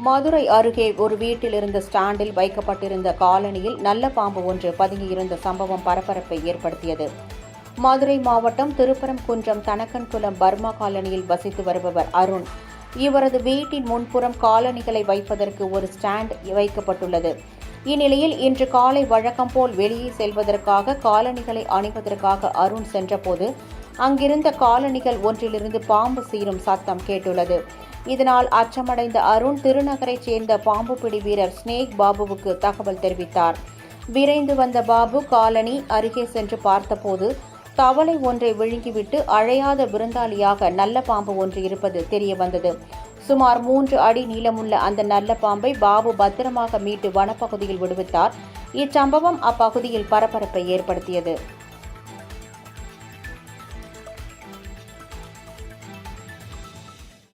மதுரை அருகே ஒரு வீட்டில் இருந்த ஸ்டாண்டில் வைக்கப்பட்டிருந்த காலனியில் நல்ல பாம்பு ஒன்று பதுங்கியிருந்த சம்பவம் பரபரப்பை ஏற்படுத்தியது. மதுரை மாவட்டம் திருப்பரங்குன்றம் தனக்கன்குளம் பர்மா காலனியில் வசித்து வருபவர் அருண். இவரது வீட்டின் முன்புறம் காலணிகளை வைப்பதற்கு ஒரு ஸ்டாண்ட் வைக்கப்பட்டுள்ளது. இந்நிலையில் இன்று காலை வழக்கம் போல் வெளியே செல்வதற்காக காலணிகளை அணிவதற்காக அருண் சென்றபோது அங்கிருந்த காலணிகள் ஒன்றிலிருந்து பாம்பு சீரும் சத்தம் கேட்டுள்ளது. இதனால் அச்சமடைந்த அருண் திருநகரைச் சேர்ந்த பாம்பு பிடி வீரர் ஸ்னேக் பாபுவுக்கு தகவல் தெரிவித்தார். விரைந்து வந்த பாபு காலனி அருகே சென்று பார்த்தபோது தவளை ஒன்றை விழுங்கிவிட்டு அழையாத விருந்தாளியாக நல்ல பாம்பு ஒன்று இருப்பது தெரியவந்தது. சுமார் 3 அடி நீளமுள்ள அந்த நல்ல பாம்பை பாபு பத்திரமாக மீட்டு வனப்பகுதியில் விடுவித்தார். இச்சம்பவம் அப்பகுதியில் பரபரப்பை ஏற்படுத்தியது.